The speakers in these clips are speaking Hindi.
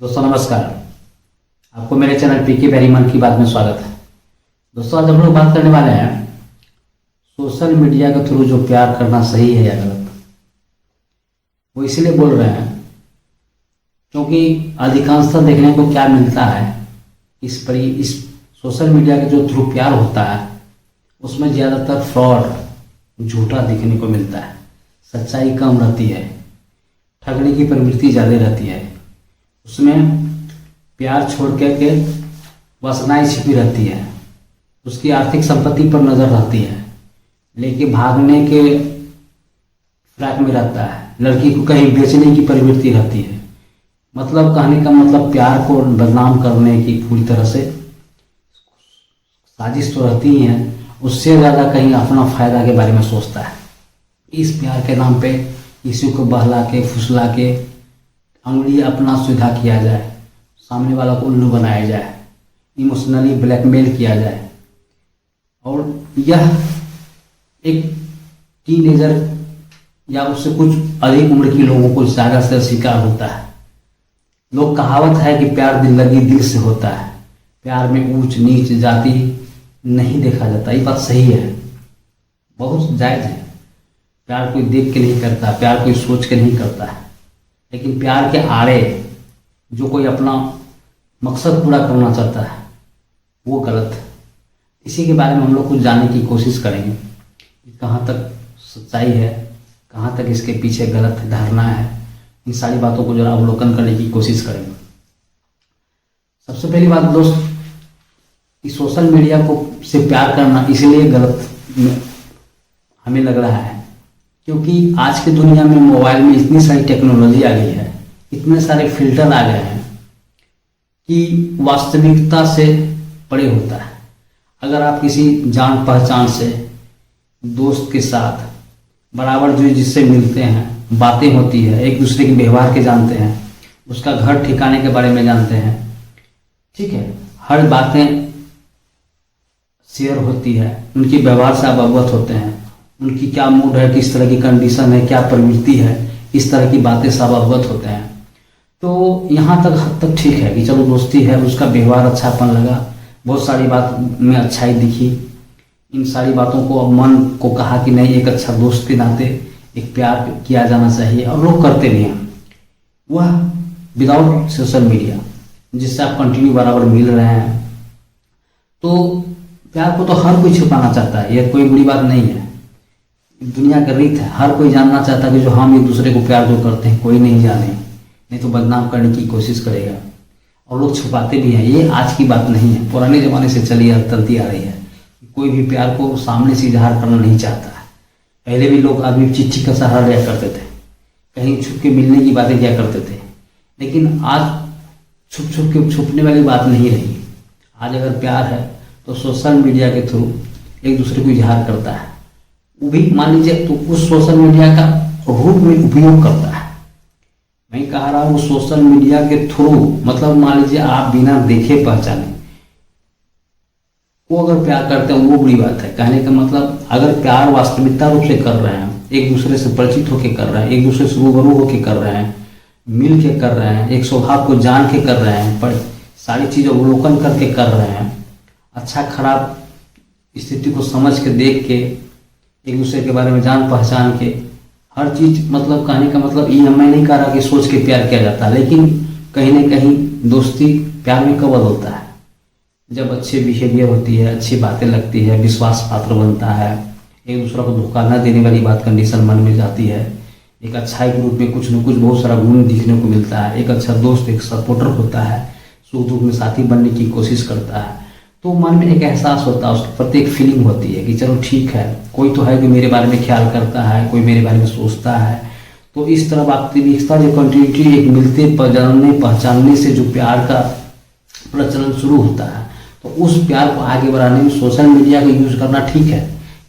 दोस्तों नमस्कार। आपको मेरे चैनल पीके वेरी मन की बात में स्वागत है। दोस्तों आज हम लोग बात करने वाले हैं सोशल मीडिया के थ्रू जो प्यार करना सही है या गलत। वो इसलिए बोल रहे हैं क्योंकि अधिकांशतः देखने को क्या मिलता है इस सोशल मीडिया के जो थ्रू प्यार होता है उसमें ज़्यादातर फ्रॉड झूठा देखने को मिलता है। सच्चाई कम रहती है, ठगने की प्रवृत्ति ज़्यादा रहती है। उसमें प्यार छोड़ के वासनाएं छिपी रहती है, उसकी आर्थिक संपत्ति पर नज़र रहती है, लेकिन भागने के फ्रैक में रहता है। लड़की को कहीं बेचने की प्रवृत्ति रहती है। मतलब कहने का मतलब प्यार को बदनाम करने की पूरी तरह से साजिश तो रहती ही है, उससे ज़्यादा कहीं अपना फायदा के बारे में सोचता है। इस प्यार के नाम पे किसी को बहला के फुसला के अंगुली अपना सुधा किया जाए, सामने वाला को उल्लू बनाया जाए, इमोशनली ब्लैकमेल किया जाए। और यह एक टीनेजर या उससे कुछ अधिक उम्र के लोगों को ज़्यादा से शिकार होता है। लोग कहावत है कि प्यार दिल लगी दिल से होता है। प्यार में ऊंच नीच जाति नहीं देखा जाता। ये बात सही है, बहुत जायज़ है। प्यार कोई देख के नहीं करता, प्यार कोई सोच के नहीं करता है, लेकिन प्यार के आड़े जो कोई अपना मकसद पूरा करना चाहता है वो गलत है। इसी के बारे में हम लोग कुछ जानने की कोशिश करेंगे कि कहाँ तक सच्चाई है, कहाँ तक इसके पीछे गलत धारणा है। इन सारी बातों को जरा अवलोकन करने की कोशिश करेंगे। सबसे पहली बात दोस्त, कि सोशल मीडिया को से प्यार करना इसलिए गलत हमें लग रहा है क्योंकि आज की दुनिया में मोबाइल में इतनी सारी टेक्नोलॉजी आ गई है, इतने सारे फिल्टर आ गए हैं कि वास्तविकता से परे होता है। अगर आप किसी जान पहचान से दोस्त के साथ बराबर जो जिससे मिलते हैं, बातें होती है, एक दूसरे के व्यवहार के जानते हैं, उसका घर ठिकाने के बारे में जानते हैं, ठीक है, हर बातें शेयर होती है, उनकी व्यवहार से आप अवगत होते हैं, उनकी क्या मूड है, किस तरह की कंडीशन है, क्या प्रवृत्ति है, इस तरह की बातें सब अवगत होते हैं। तो यहाँ तक हद तक ठीक है कि चलो दोस्ती है, उसका व्यवहार अच्छापन लगा, बहुत सारी बात में अच्छाई दिखी। इन सारी बातों को अब मन को कहा कि नहीं, एक अच्छा दोस्त के नाते एक प्यार किया जाना चाहिए, और लोग करते भी हैं। वह विदाउट सोशल मीडिया जिससे आप कंटिन्यू बराबर मिल रहे हैं। तो प्यार को तो हर कोई छुपाना चाहता है, यह कोई बुरी बात नहीं है। दुनिया का रीत है, हर कोई जानना चाहता है कि जो हम एक दूसरे को प्यार जो करते हैं कोई नहीं जाने, नहीं तो बदनाम करने की कोशिश करेगा। और लोग छुपाते भी हैं। ये आज की बात नहीं है, पुराने ज़माने से चली चलती आ रही है। कोई भी प्यार को सामने से इजहार करना नहीं चाहता है। पहले भी लोग आदमी चिट्ठी का सहारा लिया करते थे, कहीं छुप के मिलने की बातें किया करते थे, लेकिन आज छुप छुप के छुपने वाली बात नहीं रही। आज अगर प्यार है तो सोशल मीडिया के थ्रू एक दूसरे को इजहार करता है। वो भी मान लीजिए तो उस सोशल मीडिया का रूप में उपयोग करता है। मैं कह रहा हूँ सोशल मीडिया के थ्रू, मतलब मान लीजिए आप बिना देखे पहचाने वो अगर प्यार करते हैं वो बुरी बात है। कहने का मतलब अगर प्यार वास्तविकता रूप से कर रहे हैं, एक दूसरे से परिचित होकर कर रहे हैं, एक दूसरे से रूबरू होकर कर रहे हैं, मिल के कर रहे हैं, एक स्वभाव को जान के कर रहे हैं, पर सारी चीज़ें अवलोकन करके कर रहे हैं, अच्छा खराब स्थिति को समझ के देख के एक दूसरे के बारे में जान पहचान के हर चीज़, मतलब कहने का मतलब ये मैं नहीं कह रहा कि सोच के प्यार किया जाता है, लेकिन कहीं ना कहीं दोस्ती प्यार में कब बदलता है जब अच्छे बिहेवियर होती है, अच्छी बातें लगती है, विश्वास पात्र बनता है, एक दूसरे को धोखा न देने वाली बात कंडीशन मन में जाती है, एक अच्छाई के रूप में कुछ न कुछ बहुत सारा गुण दिखने को मिलता है, एक अच्छा दोस्त एक सपोर्टर होता है, सुख दुख में साथी बनने की कोशिश करता है, तो मन में एक एहसास होता है, उसके प्रति एक फीलिंग होती है कि चलो ठीक है, कोई तो है कि मेरे बारे में ख्याल करता है, कोई मेरे बारे में सोचता है। तो इस तरह वास्तविकता जो कंटिन्यूटी एक मिलते जानने पहचानने से जो प्यार का प्रचलन शुरू होता है, तो उस प्यार को आगे बढ़ाने में सोशल मीडिया का यूज़ करना ठीक है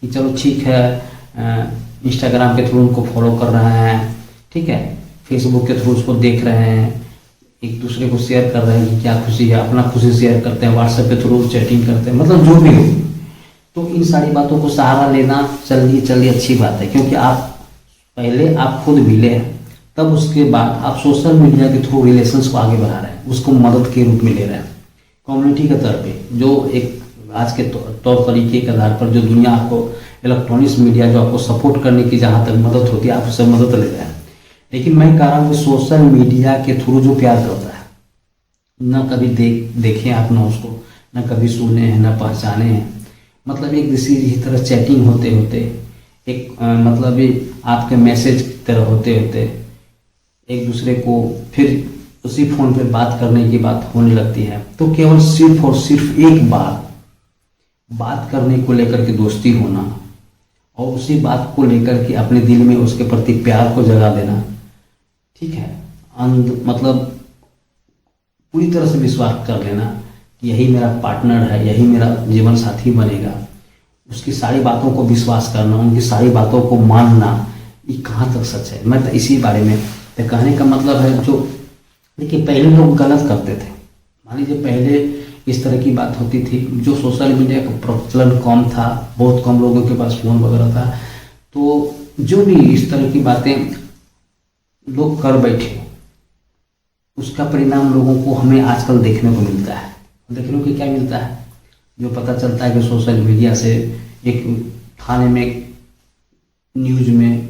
कि चलो ठीक है, इंस्टाग्राम के थ्रू उनको फॉलो कर रहे हैं, ठीक है, फेसबुक के थ्रू उसको देख रहे हैं, एक दूसरे को शेयर कर रहे हैं कि क्या खुशी है, अपना खुशी शेयर करते हैं, व्हाट्सएप के थ्रू चैटिंग करते हैं, मतलब जो भी हो। तो इन सारी बातों को सहारा लेना चलिए अच्छी बात है, क्योंकि आप पहले आप खुद मिले हैं तब उसके बाद आप सोशल मीडिया के थ्रू रिलेशंस को आगे बढ़ा रहे हैं, उसको मदद के रूप में ले रहे हैं कम्युनिटी के तौर पे, जो एक आज के तौर तरीके के आधार पर जो दुनिया आपको इलेक्ट्रॉनिक्स मीडिया जो आपको सपोर्ट करने की जहाँ तक मदद होती है, आप उससे मदद ले रहे हैं। लेकिन मैं कह रहा हूँ कि सोशल मीडिया के थ्रू जो प्यार करता है, न कभी देखे आप, ना उसको न कभी सुने हैं, न पहचाने हैं, मतलब एक दूसरे की तरह चैटिंग होते होते एक मतलब ये आपके मैसेज की तरह होते होते एक दूसरे को फिर उसी फ़ोन पे बात करने की बात होने लगती है, तो केवल सिर्फ और सिर्फ एक बात करने को लेकर के दोस्ती होना और उसी बात को लेकर के अपने दिल में उसके प्रति प्यार को जगा देना, ठीक है, मतलब पूरी तरह से विश्वास कर लेना कि यही मेरा पार्टनर है, यही मेरा जीवन साथी बनेगा, उसकी सारी बातों को विश्वास करना, उनकी सारी बातों को मानना, ये कहाँ तक सच है। मैं तो इसी बारे में तो कहने का मतलब है, जो देखिए पहले लोग गलत करते थे, मान लीजिए पहले इस तरह की बात होती थी, जो सोशल मीडिया का प्रचलन कम था, बहुत कम लोगों के पास फ़ोन वगैरह था, तो जो भी इस तरह की बातें लोग कर बैठे, उसका परिणाम लोगों को हमें आजकल देखने को मिलता है। देखने को क्या मिलता है, जो पता चलता है कि सोशल मीडिया से एक थाने में, न्यूज में,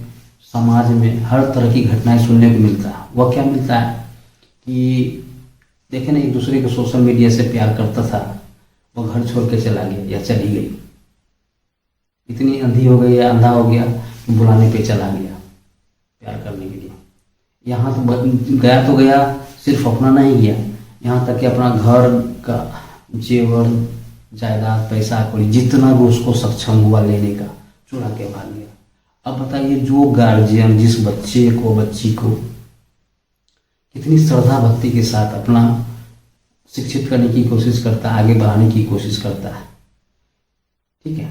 समाज में हर तरह की घटनाएं सुनने को मिलता है। वह क्या मिलता है कि देखे ना, एक दूसरे को सोशल मीडिया से प्यार करता था, वह घर छोड़ के चला गया या चली गई, इतनी अंधी हो गई या अंधा हो गया कि बुलाने पे चला गया प्यार करने के लिए। यहाँ तो गया तो गया, सिर्फ अपना नहीं गया, यहाँ तक कि अपना घर का जेवर, जायदाद, पैसा कौड़ी जितना भी उसको सक्षम हुआ लेने का, चुरा के भाग गया। अब बताइए, जो गार्जियन जिस बच्चे को, बच्ची को कितनी श्रद्धा भक्ति के साथ अपना शिक्षित करने की कोशिश करता है, आगे बढ़ाने की कोशिश करता है, ठीक है,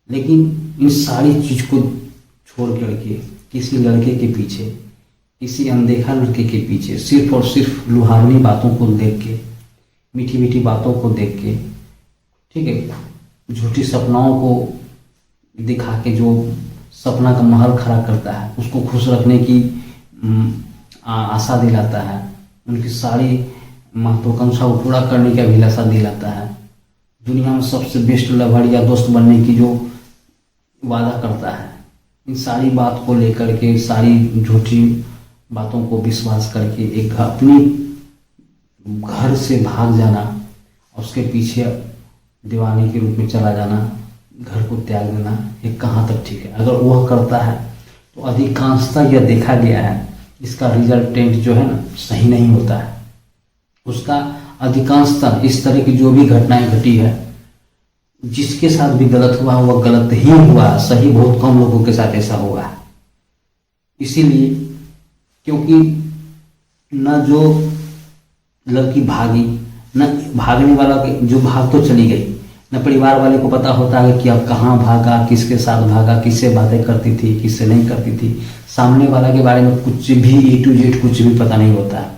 लेकिन इन सारी चीज को छोड़ करके किसी लड़के के पीछे, किसी अनदेखा लड़के के पीछे सिर्फ और सिर्फ लुहारनी बातों को देख के, मीठी मीठी बातों को देख के, ठीक है, झूठी सपनाओं को दिखा के जो सपना का महल खड़ा करता है, उसको खुश रखने की आशा दिलाता है, उनकी सारी महत्वाकांक्षा को पूरा करने की अभिलाषा दिलाता है, दुनिया में सबसे बेस्ट लवर या दोस्त बनने की जो वादा करता है, इन सारी बात को लेकर के, सारी झूठी बातों को विश्वास करके एक अपनी घर से भाग जाना, उसके पीछे दीवाने के रूप में चला जाना, घर को त्याग देना, ये कहाँ तक ठीक है। अगर वह करता है तो अधिकांशतः यह देखा गया है, इसका रिजल्टेंट जो है ना सही नहीं होता है। उसका अधिकांशतः इस तरह की जो भी घटनाएं घटी है, जिसके साथ भी गलत हुआ वह गलत ही हुआ, सही बहुत कम लोगों के साथ ऐसा हुआ। इसीलिए क्योंकि न जो लड़की भागी, न भागने वाला जो भाग तो चली गई, न परिवार वाले को पता होता है कि अब कहाँ भागा, किसके साथ भागा, किससे बातें करती थी, किससे नहीं करती थी। सामने वाला के बारे में कुछ भी A to Z कुछ भी पता नहीं होता है।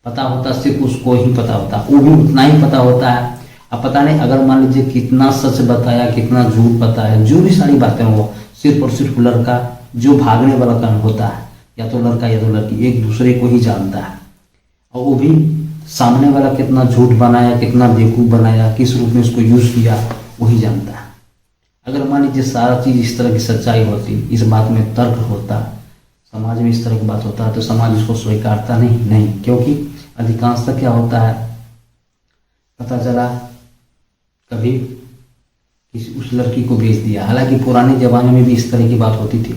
पता होता सिर्फ उसको ही पता होता, वो भी उतना ही पता होता है। अब पता नहीं, अगर मान लीजिए कितना सच बताया, कितना झूठ बताया, जो भी सारी बातें हो, सिर्फ और सिर्फ लड़का जो भागने वाला कारण होता है, या तो लड़का या तो लड़की, एक दूसरे को ही जानता है। और वो भी सामने वाला कितना झूठ बनाया, कितना बेवकूफ़ बनाया, किस रूप में उसको यूज़ किया, वही जानता है। अगर मान लीजिए सारा चीज़ इस तरह की सच्चाई होती, इस बात में तर्क होता, समाज में इस तरह की बात होता है, तो समाज इसको स्वीकारता नहीं, क्योंकि अधिकांशतः क्या होता है, पता चला कभी किसी उस लड़की को बेच दिया। हालांकि पुराने ज़माने में भी इस तरह की बात होती थी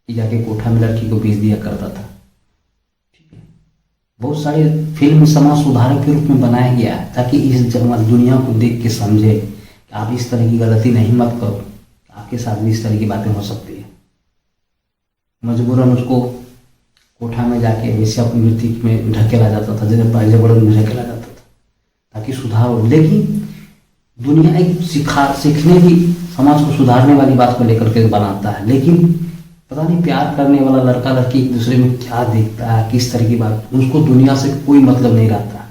कि जाके कोठा में लड़की को बेच दिया करता था, ठीक है। बहुत सारे फिल्म समाज सुधारक के रूप में बनाया गया है, ताकि इस दुनिया को देख के समझे कि आप इस तरह की गलती नहीं मत करो, आपके साथ भी इस तरह की बातें हो सकती है। मजबूरन उसको कोठा में जाके वेश्यावृत्ति में ढकेला जाता था, जबरन में ढकेला जाता था, ताकि सुधार हो। लेकिन दुनिया एक सीखने की, समाज को सुधारने वाली बात को लेकर के बनाता है, लेकिन पता नहीं प्यार करने वाला लड़का लड़की एक दूसरे में क्या देखता है, किस तरह की बात, उसको दुनिया से कोई मतलब नहीं रहता।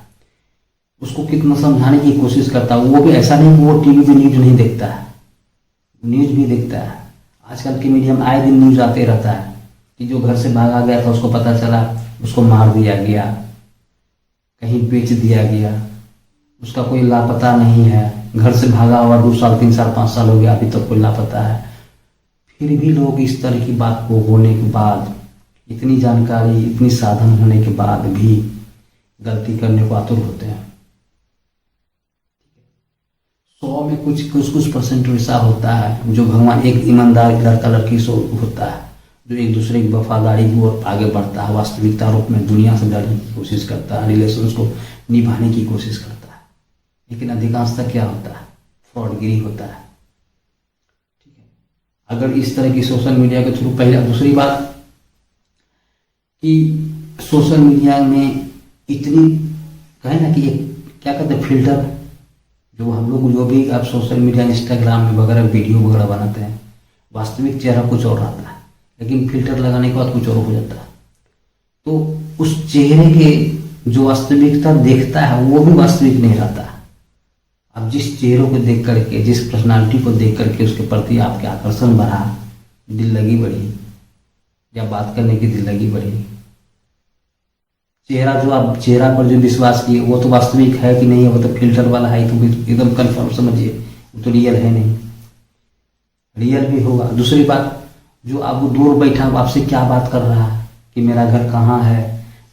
उसको कितना समझाने की कोशिश करता है, वो भी ऐसा नहीं कि वो टीवी पे न्यूज नहीं देखता है, न्यूज भी देखता है। आजकल के मीडिया में आए दिन न्यूज आते रहता है, कि जो घर से भागा गया था उसको पता चला उसको मार दिया गया, कहीं बेच दिया गया, उसका कोई लापता नहीं है, घर से भागा हुआ 2 साल 3 साल 5 साल हो गया, अभी तक कोई लापता है। फिर भी लोग इस तरह की बात को होने के बाद, इतनी जानकारी इतनी साधन होने के बाद भी गलती करने को आतुर होते हैं। 100 में कुछ परसेंट ऐसा होता है जो भगवान, एक ईमानदार लड़का लड़की से होता है जो एक दूसरे की वफादारी की ओर आगे बढ़ता है, वास्तविकता रूप में दुनिया से लड़ने की कोशिश करता है, रिलेशंस को निभाने की कोशिश करता है। लेकिन अधिकांशतः क्या होता है, फ्रॉडगिरी होता है। ठीक है, अगर इस तरह की सोशल मीडिया के थ्रू, पहले दूसरी बात कि सोशल मीडिया में इतनी कहे ना कि क्या कहते हैं फिल्टर, जो हम लोग जो भी आप सोशल मीडिया इंस्टाग्राम में वगैरह वीडियो वगैरह बनाते हैं, वास्तविक चेहरा कुछ और रहता है, लेकिन फिल्टर लगाने के बाद कुछ और हो जाता है। तो उस चेहरे के जो वास्तविकता देखता है वो भी वास्तविक नहीं रहता। अब जिस चेहरों को देख करके, जिस पर्सनालिटी को देख करके उसके प्रति आपके आकर्षण बढ़ा, दिल लगी बढ़ी, या बात करने की दिल लगी बढ़ी, चेहरा जो आप चेहरा पर जो विश्वास किए वो तो वास्तविक है कि नहीं है, वो तो फिल्टर वाला है, तो एकदम कंफर्म समझिए वो तो रियल है नहीं, रियल भी होगा। दूसरी बात, जो आपको दूर बैठा आपसे क्या बात कर रहा है कि मेरा घर कहाँ है,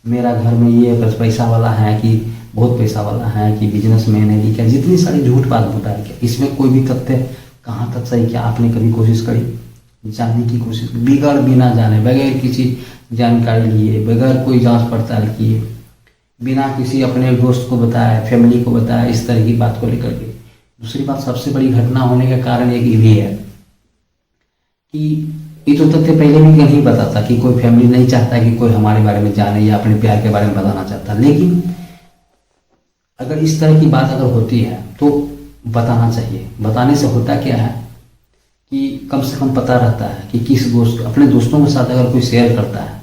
मेरा घर में ये बस पैसा वाला है कि बहुत पैसा वाला है कि बिजनेसमैन है कि क्या, जितनी सारी झूठ बात होता है, क्या इसमें कोई भी तथ्य कहाँ तक सही, क्या आपने कभी कोशिश करी जानने की कोशिश, बिना जाने, बगैर किसी जानकारी लिए, बगैर कोई जांच पड़ताल किए, बिना किसी अपने दोस्त को बताया, फैमिली को बताया, इस तरह की बात को लेकर के। दूसरी बात, सबसे बड़ी घटना होने का कारण एक ये भी है कि ये तो तथ्य पहले भी नहीं बताता कि कोई फैमिली नहीं चाहता कि कोई हमारे बारे में जाने या अपने प्यार के बारे में बताना चाहता, लेकिन अगर इस तरह की बात अगर होती है तो बताना चाहिए। बताने से होता क्या है कि कम से कम पता रहता है कि किस दोस्त, अपने दोस्तों के साथ अगर कोई शेयर करता है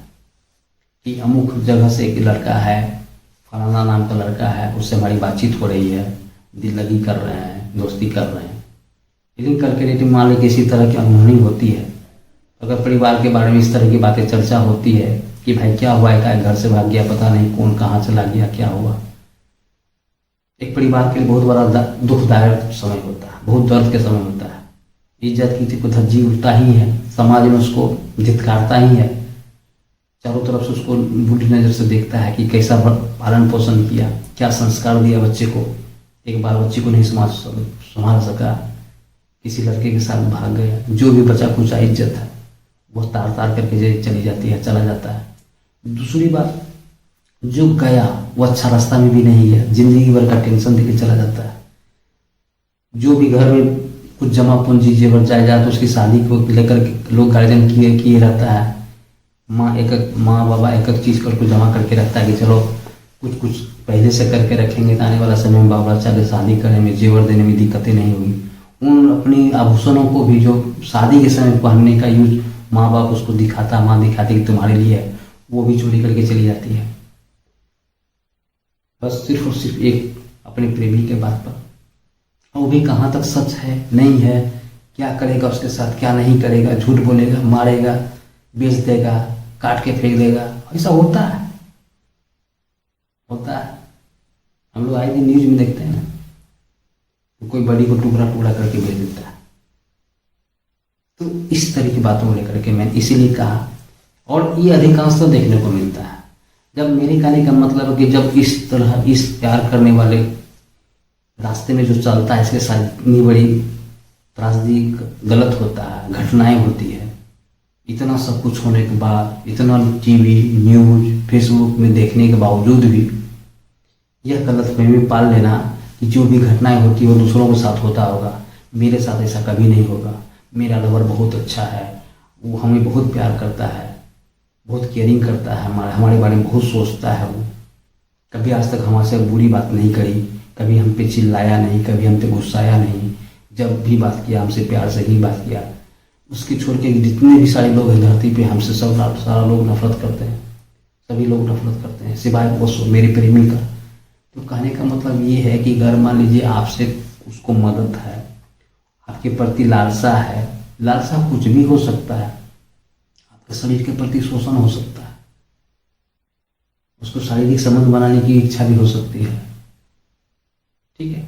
कि अमुक जगह से एक लड़का है, फलाना नाम का लड़का है, उससे हमारी बातचीत हो रही है, दिल लगी कर रहे हैं, दोस्ती कर रहे हैं, लेकिन करके मान लीजिए किसी तरह की अनहोनी होती है, अगर परिवार के बारे में इस तरह की बातें चर्चा होती है कि भाई क्या हुआ है, घर से भाग गया, पता नहीं कौन कहाँ चला गया, क्या हुआ, एक परिवार के लिए बहुत बड़ा दुखदायक समय होता है, बहुत दर्द के समय होता है। इज्जत की को धज्जी उठता ही है, समाज में उसको धिक्कारता ही है, चारों तरफ से उसको बुरी नज़र से देखता है कि कैसा पालन पोषण किया, क्या संस्कार दिया बच्चे को, एक बार बच्चे को नहीं संभाल सका, किसी लड़के के साथ भाग गया, जो भी बचा कुचा इज्जत है वो तार तार करके चली जाती है, चला जाता है। दूसरी बात, जो गया वो अच्छा रास्ता में भी नहीं गया, जिंदगी भर का टेंशन देके चला जाता है। जो भी घर में कुछ जमा पूंजी जेवर जायदाद तो उसकी शादी को लेकर लोग गार्जियन किए रहता है, माँ बाबा एक एक चीज़ करके जमा करके रखता है कि चलो कुछ पहले से करके रखेंगे तो आने वाला समय में बाबा बच्चा के शादी करने में, जेवर देने में दिक्कतें नहीं होगी। उन अपनी आभूषणों को भी जो शादी के समय पहनने का यूज माँ बाप उसको दिखाता, माँ दिखाती कि तुम्हारे लिए है, वो भी चोरी करके चली जाती है, बस सिर्फ और सिर्फ एक अपने प्रेमी के बात पर। वो भी कहाँ तक सच है नहीं है, क्या करेगा उसके साथ, क्या नहीं करेगा, झूठ बोलेगा, मारेगा, बेच देगा, काट के फेंक देगा, ऐसा होता है। हम लोग आए दिन न्यूज में देखते हैं ना, तो कोई बड़ी को टुकड़ा टुकड़ा करके बेच देता है। तो इस तरह की बातों को लेकर के मैंने इसीलिए कहा, और ये अधिकांश तो देखने को मिलता है। जब मेरे कहने का मतलब है कि जब इस तरह इस प्यार करने वाले रास्ते में जो चलता है, इसके साथ इतनी बड़ी त्रासदी गलत होता है, घटनाएं होती है, इतना सब कुछ होने के बाद, इतना टीवी न्यूज फेसबुक में देखने के बावजूद भी यह गलतफहमी पाल लेना कि जो भी घटनाएं होती है वो दूसरों के साथ होता होगा, मेरे साथ ऐसा कभी नहीं होगा, मेरा लवर बहुत अच्छा है, वो हमें बहुत प्यार करता है, बहुत केयरिंग करता है, हमारे बारे में बहुत सोचता है, वो कभी आज तक हमारे बुरी बात नहीं करी, कभी हम पे चिल्लाया नहीं, कभी हम पे गुस्साया नहीं, जब भी बात किया हमसे प्यार से ही बात किया। उसके छोड़ के जितने भी सारे लोग हैं धरती पे, हमसे सब सारा लोग नफरत करते हैं, सभी लोग नफरत करते हैं सिवाय वो मेरे प्रेमी का। तो कहने का मतलब ये है कि अगर मान लीजिए आपसे उसको मदद है, आपके प्रति लालसा है, लालसा कुछ भी हो सकता है, आपके शरीर के प्रति शोषण हो सकता है, उसको शारीरिक संबंध बनाने की इच्छा भी हो सकती है। ठीक है,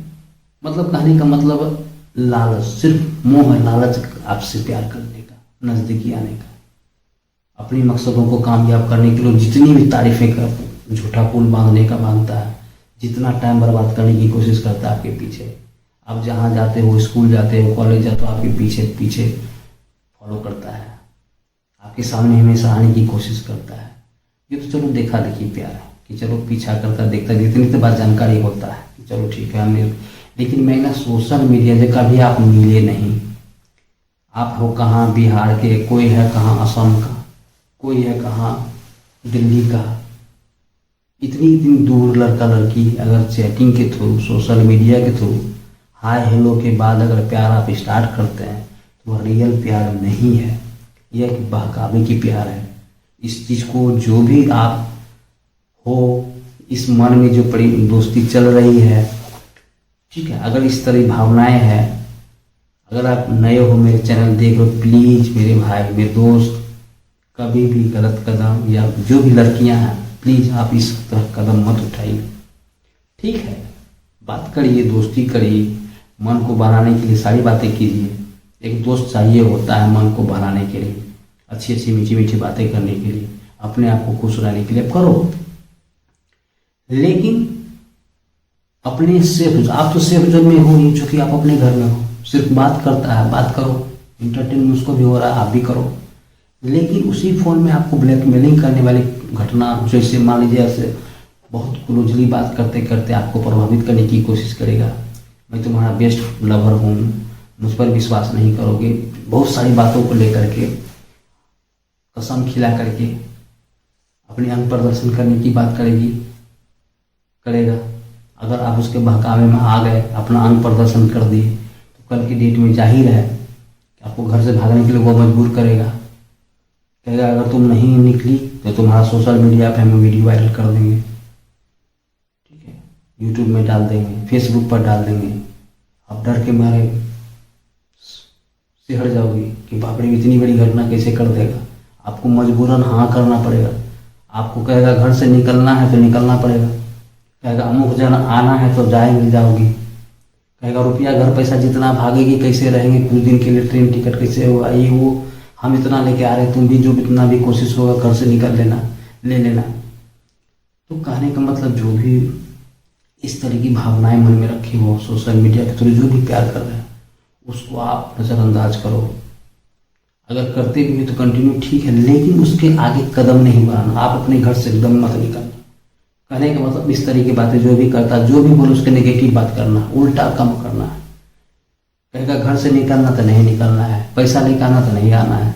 मतलब कहने का मतलब लालच, सिर्फ मोह है, लालच आपसे प्यार करने का, नजदीकी आने का, अपनी मकसदों को कामयाब करने के लिए जितनी भी तारीफें कर, झूठा पुल बांधने का बांधता है, जितना टाइम बर्बाद करने की कोशिश करता है आपके पीछे। आप जहाँ जाते हो, स्कूल जाते हो, कॉलेज जाते हो, आपके पीछे पीछे फॉलो करता है, आपके सामने हमेशा आने की कोशिश करता है। ये तो चलो देखा देखी प्यार है कि चलो पीछा करता देखता, इतनी तो बात जानकारी होता है कि चलो ठीक है हमने। लेकिन मैं ना सोशल मीडिया से कभी आप मिले नहीं, आप हो कहाँ बिहार के, कोई है कहाँ असम का, कोई है कहाँ दिल्ली का, इतनी इतनी दूर लड़का लड़की अगर चैटिंग के थ्रू, सोशल मीडिया के थ्रू हाय हेलो के बाद अगर प्यार आप स्टार्ट करते हैं तो वह रियल प्यार नहीं है, यह एक बहकावे की प्यार है। इस चीज़ को जो भी आप हो, इस मन में जो बड़ी दोस्ती चल रही है, ठीक है, अगर इस तरह भावनाएं हैं, अगर आप नए हो मेरे चैनल देख रहे हो, प्लीज़ मेरे भाई मेरे दोस्त, कभी भी गलत कदम, या जो भी लड़कियां हैं प्लीज़ आप इस तरह कदम मत उठाइए। ठीक है, बात करिए, दोस्ती करिए, मन को बनाने के लिए सारी बातें कीजिए। एक दोस्त चाहिए होता है मन को बनाने के लिए, अच्छी अच्छी मीठी मीठी बातें करने के लिए, अपने आप को खुश रहने के लिए करो। लेकिन अपने सेफ, आप तो सेफ जोन में हो नहीं, चूंकि आप अपने घर में हो, सिर्फ बात करता है, बात करो, इंटरटेनमेंट उसको भी हो रहा है, आप भी करो। लेकिन उसी फोन में आपको ब्लैकमेलिंग करने वाली घटना, जैसे मान लीजिए ऐसे बहुत क्लोजली बात करते करते आपको प्रभावित करने की कोशिश करेगा, मैं तुम्हारा बेस्ट लवर हूँ, मुझ पर विश्वास नहीं करोगे, बहुत सारी बातों को लेकर के कसम खिला करके अपने अंग प्रदर्शन करने की बात करेगा। अगर आप उसके बहकावे में आ गए, अपना अंग प्रदर्शन कर दिए, तो कल की डेट में जाहिर है कि आपको घर से भागने के लिए वो मजबूर करेगा, कहेगा अगर तुम नहीं निकली तो तुम्हारा सोशल मीडिया पे हम वीडियो वायरल कर देंगे, ठीक है, यूट्यूब में डाल देंगे, फेसबुक पर डाल देंगे। आप डर के मारे सिहर जाओगी कि बाप रे इतनी बड़ी घटना कैसे कर देगा, आपको मजबूरन हाँ करना पड़ेगा। आपको कहेगा घर से निकलना है तो निकलना पड़ेगा, कहेगा अमुक जन आना है तो जाएंगे, जाओगी, कहेगा रुपया घर पैसा जितना भागेगी, कैसे रहेंगे कुछ दिन के लिए, ट्रेन टिकट कैसे होगा, ये वो, हम इतना लेके आ रहे, तुम भी जो इतना भी कोशिश होगा घर से निकल लेना, ले लेना। तो कहने का मतलब जो भी इस तरह की भावनाएं मन में रखी हो, सोशल मीडिया के थ्रू जो भी प्यार कर रहे हैं उसको आप नज़रअंदाज करो। अगर करते भी तो कंटिन्यू ठीक है, लेकिन उसके आगे कदम नहीं बढ़ाना, आप अपने घर से एकदम मत निकलना। कहने का मतलब इस तरह की बातें जो भी करता, जो भी बोले उसके नेगेटिव बात करना, उल्टा कम करना है। कहेगा घर से निकलना तो नहीं निकलना है, पैसा लेकर आना तो नहीं आना है,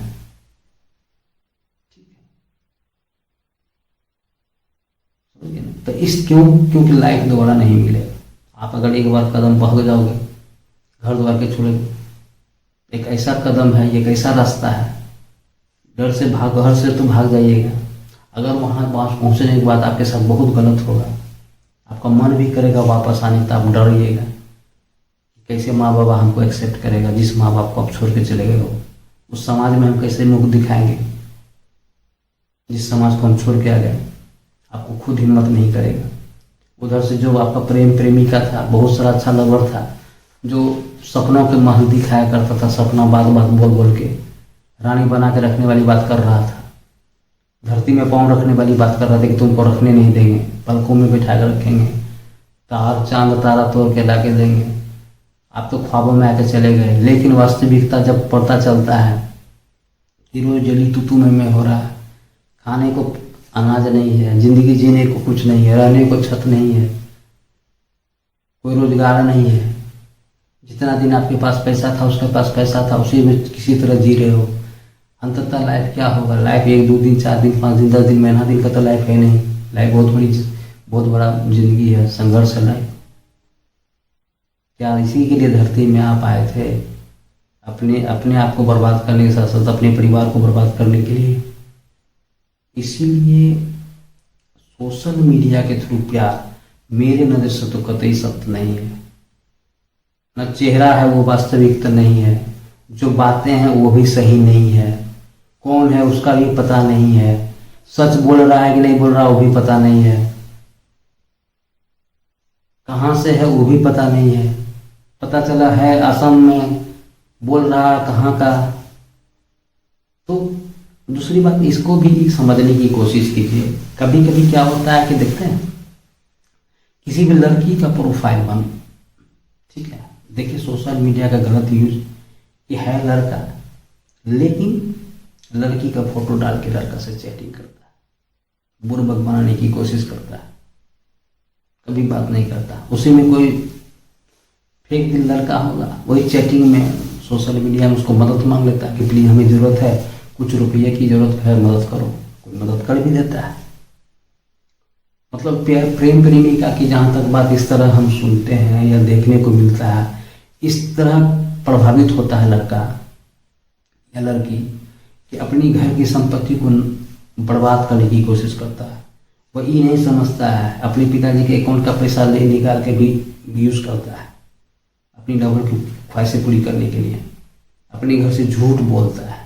ठीक है। तो इस क्योंकि लाइफ दोबारा नहीं मिलेगा। आप अगर एक बार कदम भाग जाओगे, घर द्वार के छोड़ोगे, एक ऐसा कदम है, एक ऐसा रास्ता है, डर से भाग, घर से तो भाग जाइएगा, अगर वहाँ पास पहुँचने के बाद आपके साथ बहुत गलत होगा, आपका मन भी करेगा वापस आने, तो आप डरिएगा कैसे माँ बाबा हमको एक्सेप्ट करेगा, जिस माँ बाप को आप छोड़ के चले गए हो, उस समाज में हम कैसे मुख दिखाएंगे, जिस समाज को हम छोड़ के आ गए। आपको खुद हिम्मत नहीं करेगा। उधर से जो आपका प्रेमिका था, बहुत सारा अच्छा लवर था, जो सपनों के महल दिखाया करता था, सपना बात बात बोल बोल के रानी बना के रखने वाली बात कर रहा था, धरती में पाँव रखने वाली बात कर रहा था कि तुमको रखने नहीं देंगे, पलकों में बिठा कर रखेंगे, तार चांद तारा तोड़ के ला के देंगे। आप तो ख्वाबों में आके चले गए, लेकिन वास्तविकता जब पता चलता है कि रोज जली तू में हो रहा है, खाने को अनाज नहीं है, जिंदगी जीने को कुछ नहीं है, रहने को छत नहीं है, कोई रोजगार नहीं है, जितना दिन आपके पास पैसा था, उसके पास पैसा था, उसी में किसी तरह जी रहे हो, अंततः लाइफ क्या होगा? लाइफ 1 2 दिन 4 दिन 5 दिन 10 दिन महीना दिन का तो लाइफ है नहीं। लाइफ बहुत बड़ा जिंदगी है, संघर्ष है लाइफ। क्या इसी के लिए धरती में आप आए थे? अपने आप को बर्बाद करने के साथ साथ अपने परिवार को बर्बाद करने के लिए। इसीलिए सोशल मीडिया के थ्रू प्यार मेरे नज़र से तो कतई सत्य नहीं है, न चेहरा है वो वास्तविकता नहीं है, जो बातें हैं वो भी सही नहीं है, कौन है उसका भी पता नहीं है, सच बोल रहा है कि नहीं बोल रहा वो भी पता नहीं है, कहाँ से है वो भी पता नहीं है, पता चला है असम में, बोल रहा कहाँ का। तो दूसरी बात, इसको भी समझने की कोशिश कीजिए। कभी कभी क्या होता है कि देखते हैं किसी भी लड़की का प्रोफाइल बन, ठीक है, देखिए सोशल मीडिया का गलत यूज, ये है लड़का, लेकिन लड़की का फोटो डाल के लड़का से चैटिंग करता है, बुर्बक बनाने की कोशिश करता है, कभी बात नहीं करता। उसी में कोई फेक दिल लड़का होगा, वही चैटिंग में सोशल मीडिया में उसको मदद मांग लेता है कि प्लीज हमें ज़रूरत है, कुछ रुपये की ज़रूरत है, मदद करो, कोई मदद कर भी देता है। मतलब प्रेम प्रेमिका की जहाँ तक बात इस तरह हम सुनते हैं या देखने को मिलता है, इस तरह प्रभावित होता है लड़का या लड़की कि अपनी घर की संपत्ति को बर्बाद करने की कोशिश करता है। वह ये नहीं समझता है अपने पिताजी के अकाउंट का पैसा ले निकाल के भी यूज़ करता है अपनी डबल की ख्वाहिशें पूरी करने के लिए, अपने घर से झूठ बोलता है,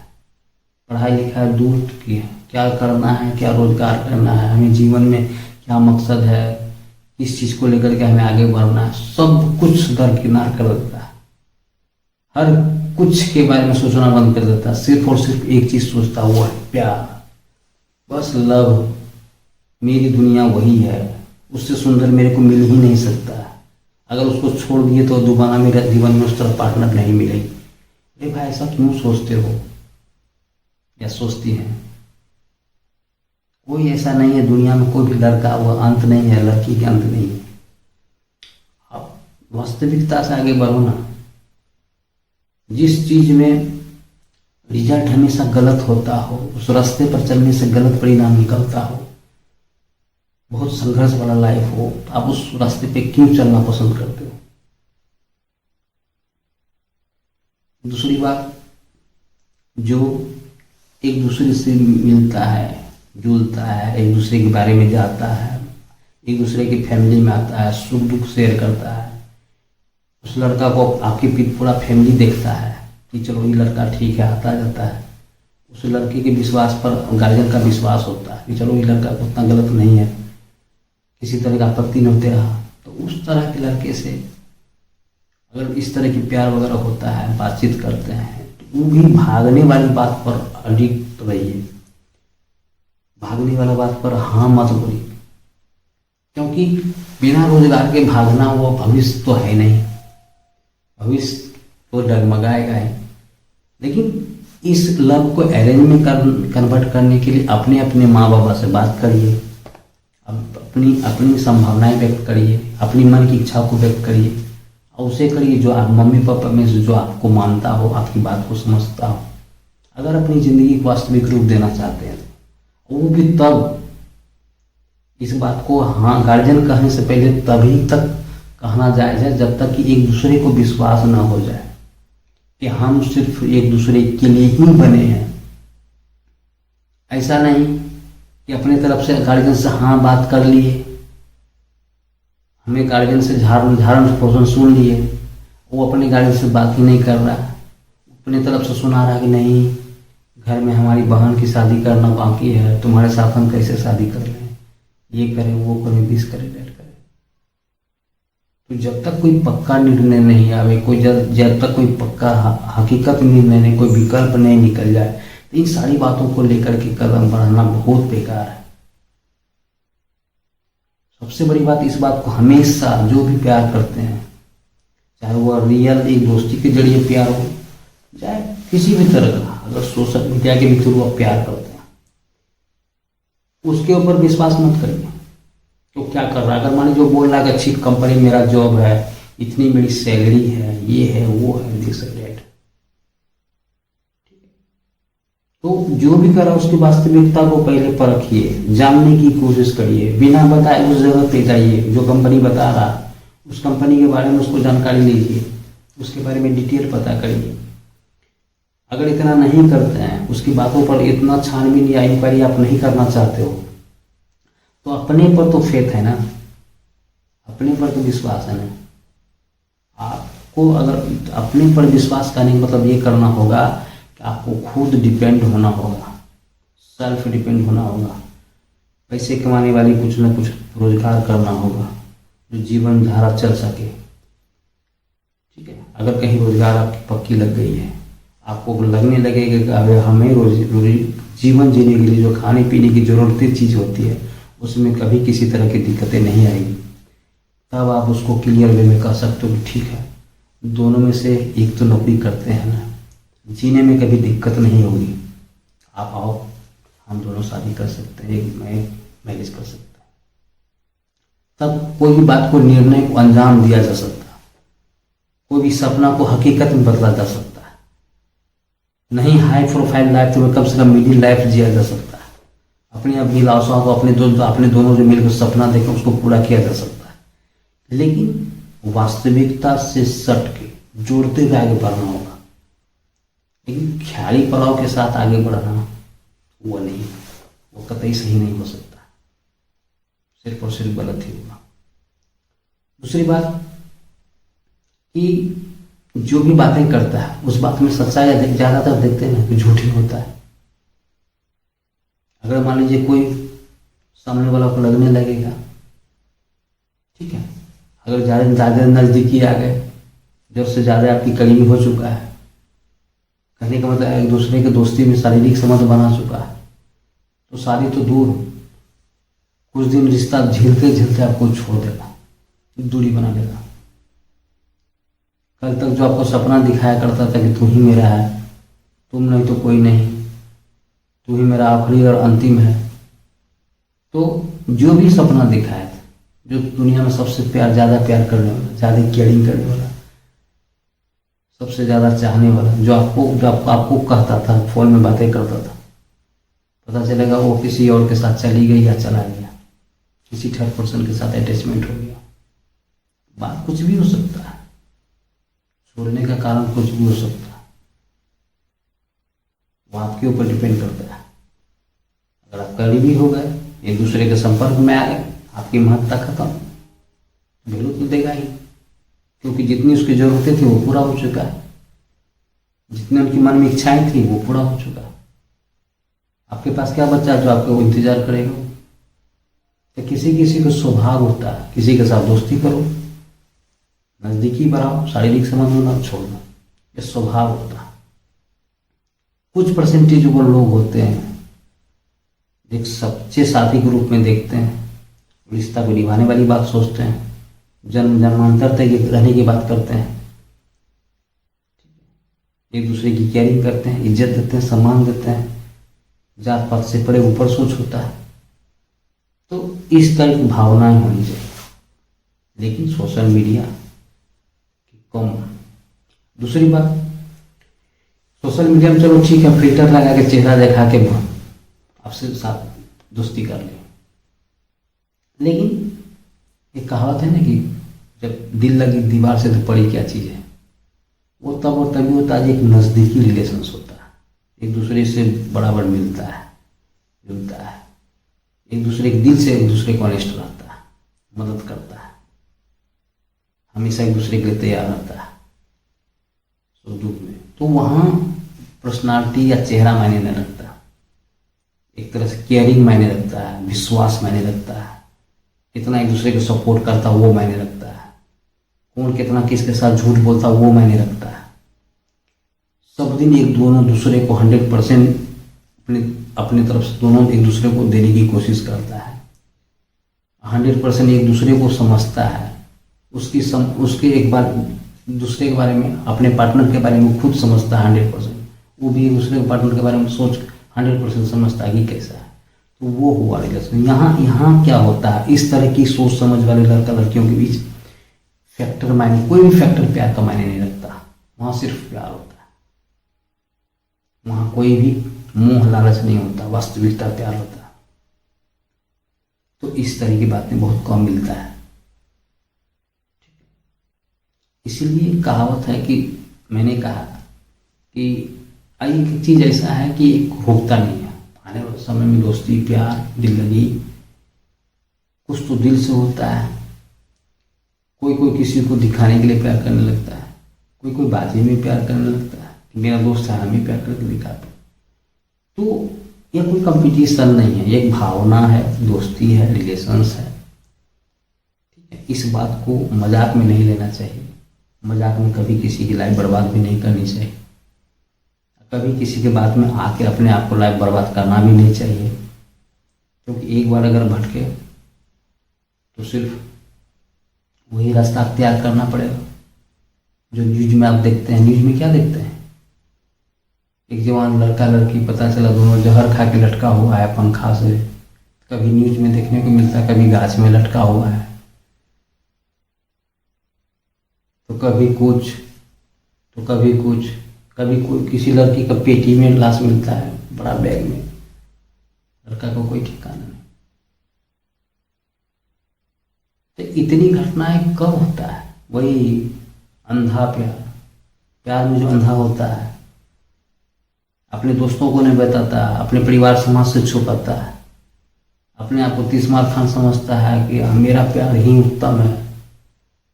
पढ़ाई लिखाई दूर की, क्या करना है, क्या रोजगार करना है, हमें जीवन में क्या मकसद है, किस चीज़ को लेकर के हमें आगे बढ़ना है, सब कुछ दरकिनार कर देता है। हर कुछ के बारे में सोचना बंद कर देता है, सिर्फ और सिर्फ एक चीज़ सोचता है, वो है प्यार, बस लव, मेरी दुनिया वही है, उससे सुंदर मेरे को मिल ही नहीं सकता। अगर उसको छोड़ दिए तो दोबारा मेरे जीवन में उस तरह पार्टनर नहीं मिलेगी। अरे भाई ऐसा क्यों सोचते हो या सोचती हैं? कोई ऐसा नहीं है दुनिया में, कोई भी लड़का वो अंत नहीं है, लड़की के अंत नहीं है। आप वास्तविकता से आगे बढ़ो ना। जिस चीज में रिजल्ट हमेशा गलत होता हो, उस रास्ते पर चलने से गलत परिणाम निकलता हो, बहुत संघर्ष वाला लाइफ हो, तो आप उस रास्ते पे क्यों चलना पसंद करते हो? दूसरी बात, जो एक दूसरे से मिलता है, जुलता है, एक दूसरे के बारे में जानता है, एक दूसरे की फैमिली में आता है, सुख दुख शेयर करता है, उस लड़का को आपकी पूरा फैमिली देखता है कि चलो ये लड़का ठीक है, आता जाता है। उस लड़के के विश्वास पर गार्जियन का विश्वास होता है कि चलो ये लड़का को उतना गलत नहीं है, किसी तरह का आपत्ति नहीं होते रहा। तो उस तरह के लड़के से अगर इस तरह की प्यार वगैरह होता है, बातचीत करते हैं, तो वो भी भागने वाली बात पर अडिक्ट रहिए, भागने वाला बात पर हाँ मत बोलिए, क्योंकि बिना रोजगार के भागना वो भविष्य तो है नहीं, भविष्य तो डगमगाएगा ही। लेकिन इस लव को अरेंज में कन्वर्ट करने के लिए अपने अपने माँ बाबा से बात करिए, अपनी अपनी संभावनाएं व्यक्त करिए, अपनी मन की इच्छा को व्यक्त करिए, और उसे करिए जो आप मम्मी पापा में से जो आपको मानता हो, आपकी बात को समझता हो। अगर अपनी ज़िंदगी को वास्तविक रूप देना चाहते हैं वो भी तब इस बात को हाँ गार्जियन कहने से पहले तभी तक कहना जायज़ है जब तक कि एक दूसरे को विश्वास न हो जाए कि हम सिर्फ एक दूसरे के लिए ही बने हैं। ऐसा नहीं कि अपने तरफ से गार्जियन से हाँ बात कर लिए, हमें गार्जियन से झारण पोषण सुन लिए, वो अपने गार्जियन से बात ही नहीं कर रहा, अपनी तरफ से सुना रहा कि नहीं घर में हमारी बहन की शादी करना बाकी है, तुम्हारे साथ हम कैसे शादी कर लें, ये करें वो करें, दिस करें डेट करें। तो जब तक कोई पक्का निर्णय नहीं आवे, कोई जब तक कोई पक्का हकीकत निर्णय नहीं, कोई विकल्प नहीं निकल जाए, तो इन सारी बातों को लेकर के कदम बढ़ाना बहुत बेकार है। सबसे बड़ी बात, इस बात को हमेशा जो भी प्यार करते हैं, चाहे वो रियल एक दोस्ती के जरिए प्यार हो, चाहे किसी भी तरह का, अगर सोशल मीडिया के भी थ्रू आप प्यार करते हैं, उसके ऊपर विश्वास मत करिए तो क्या कर रहा है। अगर मान लीजिए जो बोल रहा है कि अच्छी कंपनी मेरा जॉब है, इतनी मेरी सैलरी है, ये है वो है, दिस है दैट, तो जो भी करा उसकी वास्तविकता को पहले परखिए, जानने की कोशिश करिए, बिना बताए उस जगह पे जाइए जो कंपनी बता रहा, उस कंपनी के बारे में उसको जानकारी लीजिए, उसके बारे में डिटेल पता करिए। अगर इतना नहीं करते हैं, उसकी बातों पर इतना छानबीन या इंक्वायरी आप नहीं करना चाहते हो, तो अपने पर तो फेथ है ना, अपने पर तो विश्वास है ना। आपको अगर अपने पर विश्वास करने का मतलब ये करना होगा कि आपको खुद डिपेंड होना होगा। सेल्फ डिपेंड होना होगा, पैसे कमाने वाली कुछ ना कुछ रोजगार करना होगा जो जीवन धारा चल सके। ठीक है, अगर कहीं रोजगार आपकी पक्की लग गई है, आपको लगने लगेगा कि अगर हमें जीवन जीने के लिए जो खाने पीने की जरूरती चीज़ होती है उसमें कभी किसी तरह की दिक्कतें नहीं आएगी, तब आप उसको क्लियर वे में कह सकते हो कि ठीक है, दोनों में से एक तो नौकरी करते हैं ना, जीने में कभी दिक्कत नहीं होगी, आप आओ, हम दोनों शादी कर सकते हैं, एक मैं मैरिज कर सकता हूँ। तब कोई भी बात को, निर्णय को अंजाम दिया जा सकता है, कोई भी सपना को हकीकत में बदला जा सकता है। नहीं हाई प्रोफाइल लाइफ तो कम से कम मिडिल लाइफ जिया जा सकता है। अपनी अभिलाषाओं को अपने दोनों जो मिलकर सपना देखें उसको पूरा किया जा सकता है, लेकिन वास्तविकता से सट के जोड़ते हुए आगे बढ़ना होगा। लेकिन ख्याली पड़ाव के साथ आगे बढ़ना वो नहीं, वो कतई सही नहीं हो सकता, सिर्फ और सिर्फ गलत ही होगा। दूसरी बात कि जो भी बातें करता है उस बात में सच्चाई ज्यादातर देखते हैं ना कि झूठी होता है। अगर मान लीजिए कोई सामने वाला को लगने लगेगा, ठीक है, अगर ज़्यादा नज़दीकी आ गए, जब से ज़्यादा आपकी करीबी हो चुका है, कहने का मतलब एक दूसरे के दोस्ती में शारीरिक संबंध बना चुका है, तो शादी तो दूर, कुछ दिन रिश्ता झेलते झेलते आपको छोड़ देगा, दूरी बना लेगा। कल तक जो आपको सपना दिखाया करता था कि तू ही मेरा है, तुम नहीं तो कोई नहीं, तू ही मेरा आखिरी और अंतिम है, तो जो भी सपना दिखाया था, जो दुनिया में सबसे ज़्यादा प्यार करने वाला, ज़्यादा केयरिंग करने वाला, सबसे ज़्यादा चाहने वाला, जो आपको कहता था, फोन में बातें करता था, पता चलेगा वो किसी और के साथ चली गई या चला गया, किसी थर्ड पर्सन के साथ अटैचमेंट हो गया। बात कुछ भी हो सकता है, छोड़ने का कारण कुछ भी हो सकता है, वो आपके ऊपर डिपेंड करता है। अगर आप करीबी हो गए, एक दूसरे के संपर्क में आ गए, आपकी महत्ता खत्म, वैल्यू तो देगा ही, क्योंकि जितनी उसकी जरूरतें थी वो पूरा हो चुका है, जितने उनकी मन में इच्छाएं थी वो पूरा हो चुका है। आपके पास क्या बचा जो आपको इंतजार करेगा? तो किसी किसी को स्वभाव होता है, किसी के साथ दोस्ती करो, नजदीकी बढ़ाओ, शारीरिक संबंध होना छोड़ना, ये स्वभाव होता है। कुछ परसेंटेज वो लोग होते हैं एक सच्चे साथी के रूप में देखते हैं, रिश्ता को निभाने वाली बात सोचते हैं, जन्म जन्मांतर तक रहने की बात करते हैं, एक दूसरे की केयरिंग करते हैं, इज्जत देते हैं, सम्मान देते हैं, जात पात से परे ऊपर सोच होता है। तो इस तरह की भावनाएं होनी चाहिए, लेकिन सोशल मीडिया की कम। दूसरी बात, सोशल मीडिया में चलो ठीक है, फिल्टर लगा के चेहरा दिखा के आपसे साथ दोस्ती कर ले, लेकिन एक कहावत है ना कि जब दिल लगी दीवार से तो पड़ी क्या चीज़ है, वो तब और तभी होता है एक नज़दीकी रिलेशंस होता है, एक दूसरे से बराबर मिलता है, जुलता है, एक दूसरे के दिल से एक दूसरे को ऑनेस्ट रहता है, मदद करता है, हमेशा एक दूसरे के लिए तैयार रहता है सुख दुख में। तो वहाँ पर्सनालिटी या चेहरा मायने नहीं रखता, एक तरह से केयरिंग मायने रखता है, विश्वास मायने रखता है, कितना एक दूसरे को सपोर्ट करता है वो मायने रखता है, कौन कितना किसके साथ झूठ बोलता है वो मायने रखता है। सब दिन एक दोनों दूसरे को 100% अपनी तरफ से दोनों एक दूसरे को देने की कोशिश करता है, 100% एक दूसरे को समझता है, उसके एक बार दूसरे के बारे में, अपने पार्टनर के बारे में खुद समझता है 100%, वो भी एक दूसरे के पार्टनर के बारे में सोच 100% समझता है कि कैसा है। तो वो हुआ रिलेशन। यहाँ क्या होता है, इस तरह की सोच समझ वाले लड़का लड़कियों के बीच फैक्टर मायने, कोई भी फैक्टर प्यार का मायने नहीं रखता, वहाँ सिर्फ प्यार होता है, वहाँ कोई भी मोह लालच नहीं होता, वास्तविकता प्यार होता है। तो इस तरह की बातें बहुत कम मिलता है। इसीलिए कहावत है कि मैंने कहा कि एक चीज़ ऐसा है कि एक होता नहीं है, आने वाले समय में दोस्ती प्यार दिल लगी कुछ तो दिल से होता है, कोई किसी को दिखाने के लिए प्यार करने लगता है, कोई बाजी में प्यार करने लगता है कि मेरा दोस्त है हमें प्यार करके दिखाते। तो ये कोई कंपटीशन नहीं है, ये एक भावना है, दोस्ती है, रिलेशंस है। ठीक है, इस बात को मजाक में नहीं लेना चाहिए। मजाक में कभी किसी की लाइफ बर्बाद भी नहीं करनी चाहिए। कभी किसी के बात में आके अपने आप को लाइफ बर्बाद करना भी नहीं चाहिए, क्योंकि एक बार अगर भटके तो सिर्फ वही रास्ता अख्तियार करना पड़ेगा जो न्यूज में आप देखते हैं। न्यूज में क्या देखते हैं? एक जवान लड़का लड़की पता चला दोनों जहर खा के लटका हुआ है पंखा से, कभी न्यूज में देखने को मिलता है, कभी गाछ में लटका हुआ है, तो कभी कुछ तो कभी कुछ, कभी कोई किसी लड़की का पेटी में लाश मिलता है, बड़ा बैग में, लड़का को कोई ठिकाना नहीं। तो इतनी घटनाएं कब होता है? वही अंधा प्यार, प्यार में जो अंधा होता है, अपने दोस्तों को नहीं बताता, अपने परिवार समाज से छुपाता है, अपने आप को तीसमार खान समझता है कि मेरा प्यार ही उत्तम है,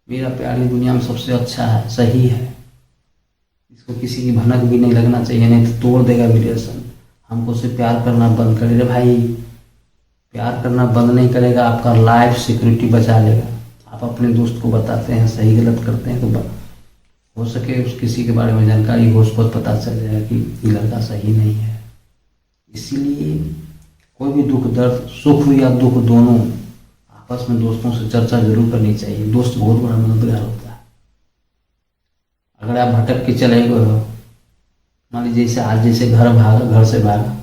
मेरा प्यार ही दुनिया में सबसे अच्छा है, सही है, इसको किसी की भनक भी नहीं लगना चाहिए, नहीं तो तोड़ देगा रिलेशन। हमको से प्यार करना बंद करे। रे भाई, प्यार करना बंद नहीं करेगा, आपका लाइफ सिक्योरिटी बचा लेगा। आप अपने दोस्त को बताते हैं, सही गलत करते हैं, तो हो सके उस किसी के बारे में जानकारी हो, उसको पता चल जाए कि ये लड़का सही नहीं है। इसीलिए कोई भी दुख दर्द, सुख या दुख, दोनों आपस में दोस्तों से चर्चा जरूर करनी चाहिए। दोस्त बहुत बड़ा मददगार होता है। अगर आप भटक के चले गए हो, मान लीजिए जैसे आज जैसे घर से भागा,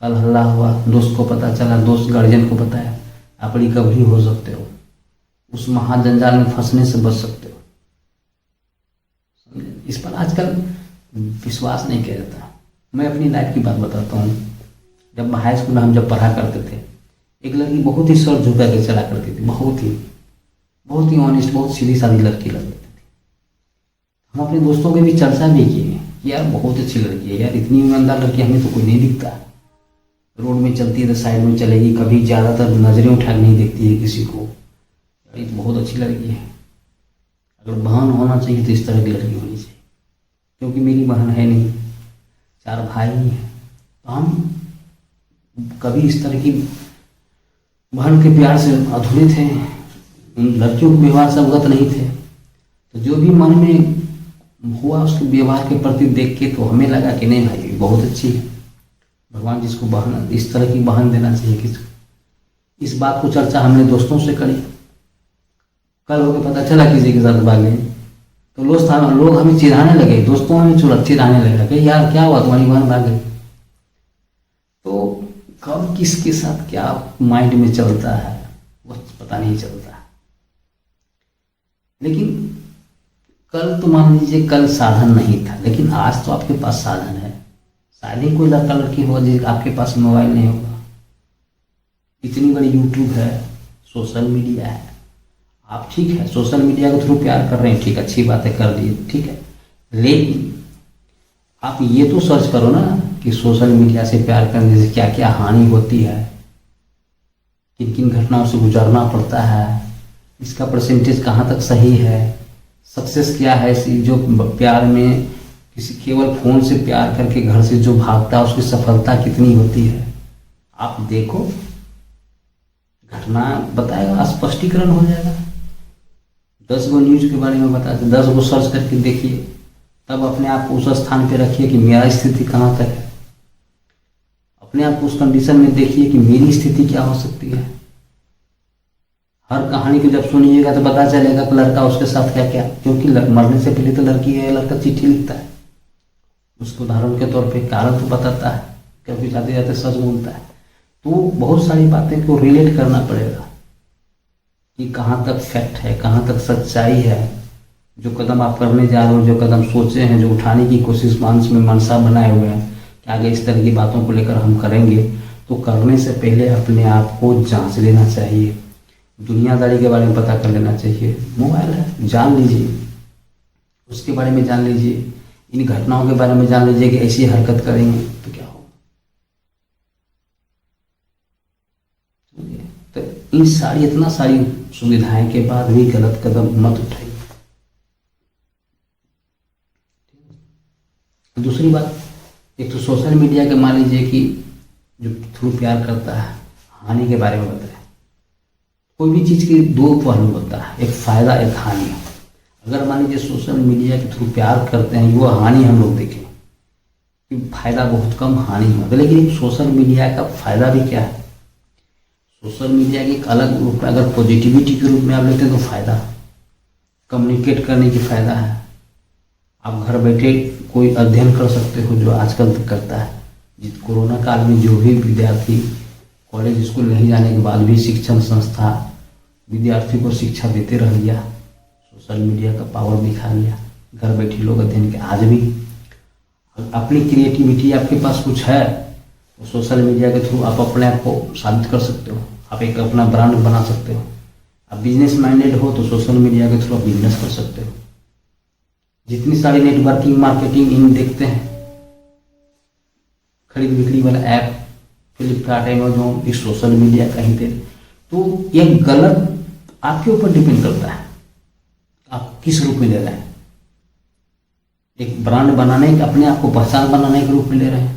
कल हल्ला हुआ, दोस्त को पता चला, दोस्त गार्जियन को बताया, आप रिकवरी हो सकते हो, उस महाजंजाल में फंसने से बच सकते हो। इस पर आजकल विश्वास नहीं किया जाता। मैं अपनी लाइफ की बात बताता हूँ। जब हाई स्कूल में हम जब पढ़ा करते थे, एक लड़की बहुत ही सर झुका के चला करती थी, बहुत ही ऑनेस्ट, बहुत सीधी सादी लड़की लगती थी। हम अपने दोस्तों के भी चर्चा भी किए कि यार बहुत अच्छी लड़की है, यार इतनी ईमानदार लड़की हमें तो कोई नहीं दिखता। रोड में चलती है तो साइड में चलेगी, कभी ज़्यादातर नजरें उठा नहीं देखती है किसी को, यार ये तो बहुत अच्छी लड़की है। अगर बहन होना चाहिए तो इस तरह की लड़की होनी चाहिए, क्योंकि मेरी बहन है नहीं, 4 भाई हैं, तो हम कभी इस तरह की बहन के प्यार से अधूरे थे, उन लड़कियों के व्यवहार से अवगत नहीं थे। तो जो भी मन में हुआ उसके व्यवहार के प्रति देख के तो हमें लगा कि नहीं भाई बहुत अच्छी है, भगवान जिसको बहन, इस तरह की बहन देना चाहिए किसको। इस बात को चर्चा हमने दोस्तों से करी। कल होकर पता चला किसी के साथ भागे, तो लोग हमें चिढ़ाने लगे, दोस्तों हमें चिढ़ाने लगे कि यार क्या हुआ तुम्हारी बहन भाग गई। तो कब किसके साथ क्या माइंड में चलता है वो पता नहीं चलता। लेकिन कल तो मान लीजिए कल साधन नहीं था, लेकिन आज तो आपके पास साधन है। शायद ही कोई लड़का लड़की हो जिस आपके पास मोबाइल नहीं होगा। इतनी बड़ी यूट्यूब है, सोशल मीडिया है। आप ठीक है सोशल मीडिया के थ्रू प्यार कर रहे हैं, ठीक, अच्छी बात है, कर दिए, ठीक है, लेकिन आप ये तो सर्च करो ना कि सोशल मीडिया से प्यार करने से क्या क्या हानि होती है, किन किन घटनाओं से गुजरना पड़ता है, इसका परसेंटेज कहाँ तक सही है, सक्सेस क्या है। जो प्यार में किसी केवल फ़ोन से प्यार करके घर से जो भागता है उसकी सफलता कितनी होती है, आप देखो, घटना बताएगा, स्पष्टीकरण हो जाएगा। 10 गो न्यूज के बारे में बताते, 10 गो सर्च करके देखिए, तब अपने आप को उस स्थान पे रखिए कि मेरा स्थिति कहाँ तक है। अपने आप को उस कंडीशन में देखिए कि मेरी स्थिति क्या हो सकती है। हर कहानी को जब सुनिएगा तो पता चलेगा कि लड़का उसके साथ क्या क्या, क्योंकि मरने से पहले तो लड़की है लड़का चिट्ठी लिखता है, उसको उदाहरण के तौर पे कारण तो बताता है, क्योंकि जाते जाते सच बोलता है। तो बहुत सारी बातें को रिलेट करना पड़ेगा कि कहाँ तक फैक्ट है, कहाँ तक सच्चाई है। जो कदम आप करने जा रहे हो, जो कदम सोचे हैं, जो उठाने की कोशिश मानस में मनसा बनाए हुए हैं कि आगे इस तरह की बातों को लेकर हम करेंगे, तो करने से पहले अपने आप को जांच लेना चाहिए, दुनियादारी के बारे में पता कर लेना चाहिए। मोबाइल है, जान लीजिए, उसके बारे में जान लीजिए, इन घटनाओं के बारे में जान लीजिए कि ऐसी हरकत करेंगे तो क्या होगा। तो इन सारी इतना सारी सुविधाएं के बाद भी गलत कदम मत उठाइए। दूसरी बात, एक तो सोशल मीडिया के मान लीजिए कि जो थ्रू प्यार करता है हानि के बारे में बताए। कोई भी चीज़ के दो पहलू होता है, एक फ़ायदा एक हानि। अगर मान लीजिए सोशल मीडिया के थ्रू प्यार करते हैं, वो हानि हम लोग देखें कि फ़ायदा बहुत कम हानि होता है, लेकिन सोशल मीडिया का फ़ायदा भी क्या है? सोशल मीडिया के एक अलग रूप में अगर पॉजिटिविटी के रूप में आप लेते हैं तो फ़ायदा कम्युनिकेट करने की फ़ायदा है। आप घर बैठे कोई अध्ययन कर सकते हो, जो आजकल तक करता है। जिस कोरोना काल में जो भी विद्यार्थी कॉलेज स्कूल नहीं जाने के बाद भी शिक्षण संस्था विद्यार्थी को शिक्षा देते रह लिया, सोशल मीडिया का पावर दिखा लिया। घर बैठे लोग अध्ययन के आज भी अपनी क्रिएटिविटी आपके पास कुछ है तो सोशल मीडिया के थ्रू आप अपने आप को साबित कर सकते हो। आप एक अपना ब्रांड बना सकते हो। आप बिजनेस माइंडेड हो तो सोशल मीडिया के थ्रू आप बिजनेस कर सकते हो। जितनी सारी नेटवर्किंग मार्केटिंग इन देखते हैं, खरीद बिक्री वाला ऐप फ्लिपकार्ट अमेजोन, इस सोशल मीडिया कहीं पे, तो ये गलत आपके ऊपर डिपेंड करता है आप किस रूप में ले रहे हैं। एक ब्रांड बनाने के, अपने आप को पहचान बनाने के रूप में ले रहे हैं।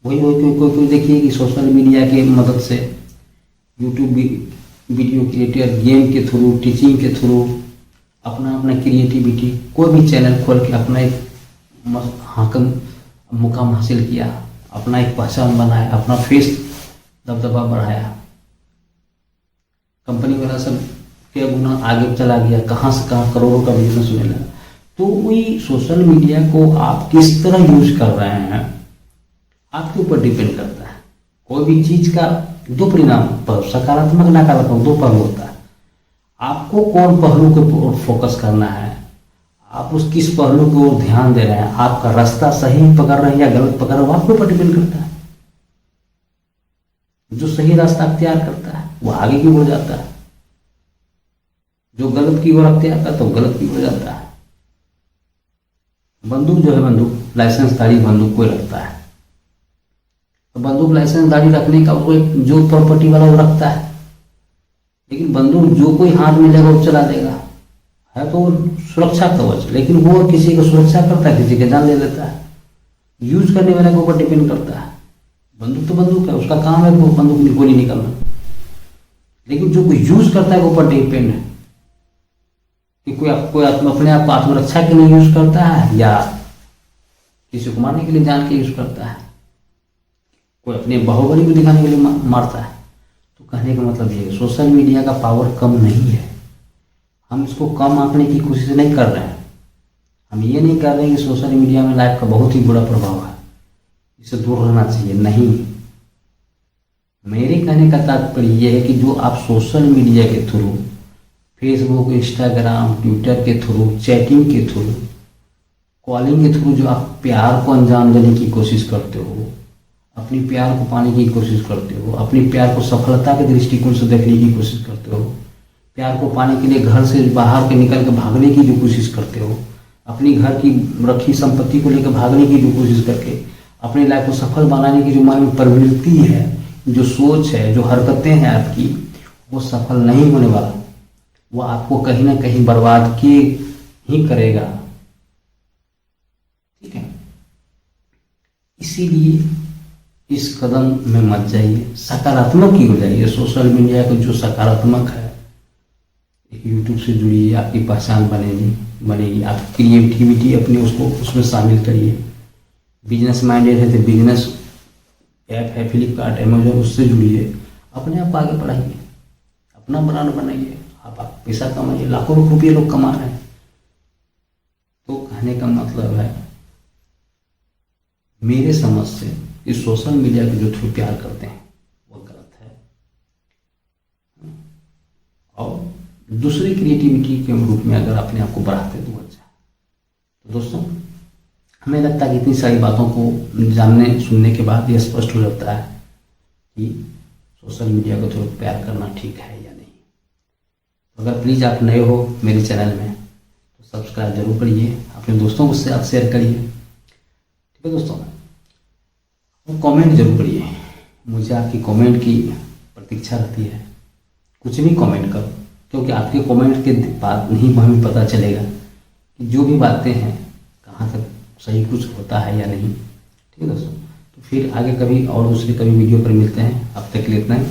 वही कोई देखिए कि सोशल मीडिया के मदद से यूट्यूब वीडियो क्रिएटर गेम के थ्रू, टीचिंग के थ्रू अपना क्रिएटिविटी कोई भी चैनल खोल के अपना एक मुकाम हासिल किया, अपना एक पहचान बनाया, अपना फेस दबदबा बढ़ाया। कंपनी वाला सब क्या गुना आगे चला गया, कहाँ से कहाँ करोड़ों का बिजनेस होने लगा। तो वही सोशल मीडिया को आप किस तरह यूज कर रहे हैं आपके ऊपर डिपेंड करता है। कोई भी चीज का दो परिणाम, सकारात्मक नकारात्मक दो पहलू होता है। आपको कौन पहलू के ऊपर फोकस करना है, आप उस किस पहलू की ओर ध्यान दे रहे हैं, आपका रास्ता सही पकड़ रहे हैं या गलत पकड़ रहे हैं, आपके ऊपर डिपेंड करता है। जो सही रास्ता अख्तियार करता है वो आगे की ओर जाता है, जो गलत की ओर अख्तियार करता है तो गलत की ओर जाता है। बंदूक जो है, बंदूक लाइसेंसधारी बंदूक कोई रखता है, तो बंदूक लाइसेंसधारी रखने का वो एक जो प्रॉपर्टी वाला वो रखता है, लेकिन बंदूक जो कोई हाथ में लेगा वो चला देगा, है तो सुरक्षा कवच, लेकिन वो किसी को सुरक्षा करता है, किसी के जान ले लेता है। यूज करने वाले के ऊपर डिपेंड करता है। बंदूक तो बंदूक है, उसका काम है वो बंदूक की गोली निकालना, लेकिन जो कोई यूज करता है वो ऊपर डिपेंड है कि कोई अपने आप को आत्मरक्षा के लिए यूज करता है या किसी को मारने के लिए जान के यूज करता है, कोई अपने बाहुबली को दिखाने के लिए मारता है। तो कहने का मतलब ये है सोशल मीडिया का पावर कम नहीं है। हम इसको कम आंकने की कोशिश नहीं कर रहे हैं। हम ये नहीं कर रहे हैं कि सोशल मीडिया में लाइफ का बहुत ही बुरा प्रभाव है, इससे दूर रहना चाहिए, नहीं। मेरे कहने का तात्पर्य यह है कि जो आप सोशल मीडिया के थ्रू, फेसबुक, इंस्टाग्राम, ट्विटर के थ्रू, चैटिंग के थ्रू, कॉलिंग के थ्रू जो आप प्यार को अंजाम देने की कोशिश करते हो, अपनी प्यार को पाने की कोशिश करते हो, अपनी प्यार को सफलता के दृष्टिकोण से देखने की कोशिश करते हो, प्यार को पाने के लिए घर से बाहर के निकल के भागने की जो कोशिश करते हो, अपनी घर की रखी संपत्ति को लेकर भागने की जो कोशिश करके अपनी लाइफ को सफल बनाने की जो मन में प्रवृत्ति है, जो सोच है, जो हरकतें हैं आपकी, वो सफल नहीं होने वाला। वो आपको कहीं ना कहीं बर्बाद किए ही करेगा। ठीक है, इसीलिए इस कदम में मत जाइए, सकारात्मक ही हो जाइए। सोशल मीडिया को जो सकारात्मक है, एक यूट्यूब से जुड़िए, आपकी पहचान बनेगी, आप क्रिएटिविटी अपनी उसको उसमें शामिल करिए। बिजनेस माइंडेड है तो बिजनेस ऐप है फ्लिपकार्ट अमेजोन, उससे जुड़िए, अपने आप को आगे बढ़ाइए, अपना ब्रांड बनाइए, आप पैसा कमाइए। लाखों रुपये लोग कमा रहे हैं। तो कहने का मतलब है मेरे समझ से इस सोशल मीडिया के जो थ्रू प्यार करते हैं वो गलत है। और दूसरी क्रिएटिविटी के रूप में अगर अपने आप को बढ़ाते तो अच्छा। तो दोस्तों, हमें लगता है कि इतनी सारी बातों को जानने सुनने के बाद ये स्पष्ट हो जाता है कि सोशल मीडिया को थोड़ा प्यार करना ठीक है या नहीं। तो अगर प्लीज़ आप नए हो मेरे चैनल में तो सब्सक्राइब जरूर करिए, अपने दोस्तों को आप शेयर करिए। ठीक है दोस्तों, वो कमेंट जरूर करिए, मुझे आपकी कमेंट की प्रतीक्षा रहती है। कुछ भी कमेंट करो, क्योंकि आपके कमेंट के बाद नहीं हमें पता चलेगा कि जो भी बातें हैं कहाँ तक सही कुछ होता है या नहीं। ठीक है दोस्तों, तो फिर आगे कभी और दूसरी कभी वीडियो पर मिलते हैं। अब तक के लिए इतना ही।